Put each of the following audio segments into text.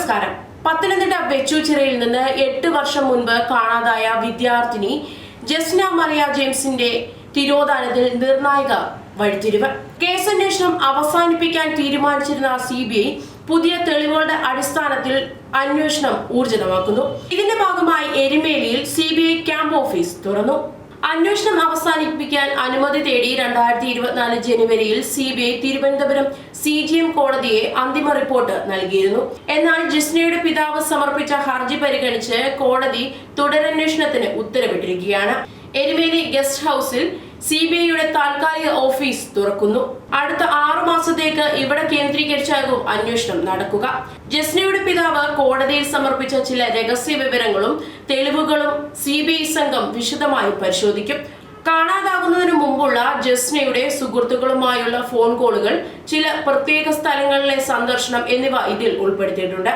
നമസ്കാരം. പത്തനംതിട്ട വെച്ചൂച്ചിറയിൽ നിന്ന് 8 വർഷം മുൻപ് കാണാതായ വിദ്യാർത്ഥിനി ജസ്ന മറിയ ജെയിംസിന്റെ തിരോധാനത്തിൽ നിർണായക വഴിത്തിരിവ്. കേസന്വേഷണം അവസാനിപ്പിക്കാൻ തീരുമാനിച്ചിരുന്ന CBI പുതിയ തെളിവുകളുടെ അടിസ്ഥാനത്തിൽ അന്വേഷണം ഊർജിതമാക്കുന്നു. ഇതിന്റെ ഭാഗമായി എരുമേലിയിൽ CBI ക്യാമ്പ് ഓഫീസ് തുറന്നു. അന്വേഷണം അവസാനിപ്പിക്കാൻ അനുമതി തേടി 2024 ജനുവരിയിൽ CBI തിരുവനന്തപുരം CGM കോടതിയെ അന്തിമ റിപ്പോർട്ട് നൽകിയിരുന്നു. എന്നാൽ ജിസ്നയുടെ പിതാവ് സമർപ്പിച്ച ഹർജി പരിഗണിച്ച് കോടതി തുടരന്വേഷണത്തിന് ഉത്തരവിട്ടിരിക്കുകയാണ്. എരുമേലി ഗസ്റ്റ് ഹൌസിൽ CBIയുടെ താൽക്കാലിക ഓഫീസ് തുറക്കുന്നു. അടുത്ത 6 മാസത്തേക്ക് ഇവിടെ കേന്ദ്രീകരിച്ചാകും അന്വേഷണം നടക്കുക. ജസ്നയുടെ പിതാവ് കോടതിയിൽ സമർപ്പിച്ച ചില രഹസ്യ വിവരങ്ങളും തെളിവുകളും CBI സംഘം വിശദമായി പരിശോധിക്കും. കാണാതാകുന്നതിന് മുമ്പുള്ള ജസ്നയുടെ സുഹൃത്തുക്കളുമായുള്ള ഫോൺ കോളുകൾ, ചില പ്രത്യേക സ്ഥലങ്ങളിലെ സന്ദർശനം എന്നിവ ഇതിൽ ഉൾപ്പെടുത്തിയിട്ടുണ്ട്.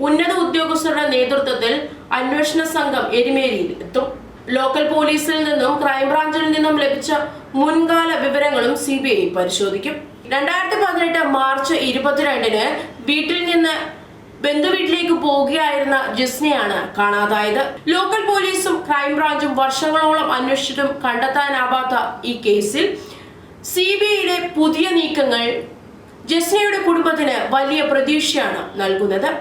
ഉന്നത ഉദ്യോഗസ്ഥരുടെ നേതൃത്വത്തിൽ അന്വേഷണ സംഘം എരുമേലിയിൽ എത്തും. ലോക്കൽ പോലീസിൽ നിന്നും ക്രൈംബ്രാഞ്ചിൽ നിന്നും ലഭിച്ച മുൻകാല വിവരങ്ങളും CBI പരിശോധിക്കും. 2018 മാർച്ച് 22-ന് വീട്ടിൽ നിന്ന് ബന്ധുവീട്ടിലേക്ക് പോവുകയായിരുന്ന ജിസ്നയാണ് കാണാതായത്. ലോക്കൽ പോലീസും ക്രൈംബ്രാഞ്ചും വർഷങ്ങളോളം അന്വേഷിച്ചിട്ടും കണ്ടെത്താനാവാത്ത ഈ കേസിൽ CBIയുടെ പുതിയ നീക്കങ്ങൾ ജിസ്നയുടെ കുടുംബത്തിന് വലിയ പ്രതീക്ഷയാണ് നൽകുന്നത്.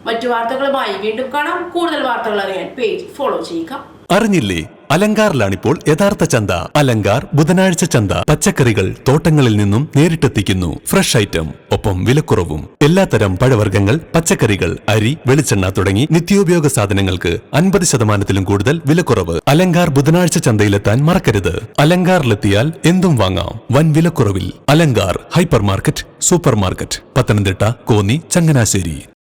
മറ്റു വാർത്തകളുമായി വീണ്ടും കാണാം. കൂടുതൽ വാർത്തകൾ അറിയാൻ പേജ് ഫോളോ ചെയ്യുക. അറിഞ്ഞില്ലേ, അലങ്കാറിലാണിപ്പോൾ യഥാർത്ഥ ചന്ത. അലങ്കാർ ബുധനാഴ്ച ചന്ത. പച്ചക്കറികൾ തോട്ടങ്ങളിൽ നിന്നും നേരിട്ടെത്തിക്കുന്നു. ഫ്രഷ് ഐറ്റം, ഒപ്പം വിലക്കുറവും. എല്ലാത്തരം പഴവർഗ്ഗങ്ങൾ, പച്ചക്കറികൾ, അരി, വെളിച്ചെണ്ണ തുടങ്ങി നിത്യോപയോഗ സാധനങ്ങൾക്ക് 50% കൂടുതൽ വിലക്കുറവ്. അലങ്കാർ ബുധനാഴ്ച ചന്തയിലെത്താൻ മറക്കരുത്. അലങ്കാറിലെത്തിയാൽ എന്തും വാങ്ങാം വൻ വിലക്കുറവിൽ. Alankar hypermarket, supermarket, Pathanamthitta, Konni, Changanassery.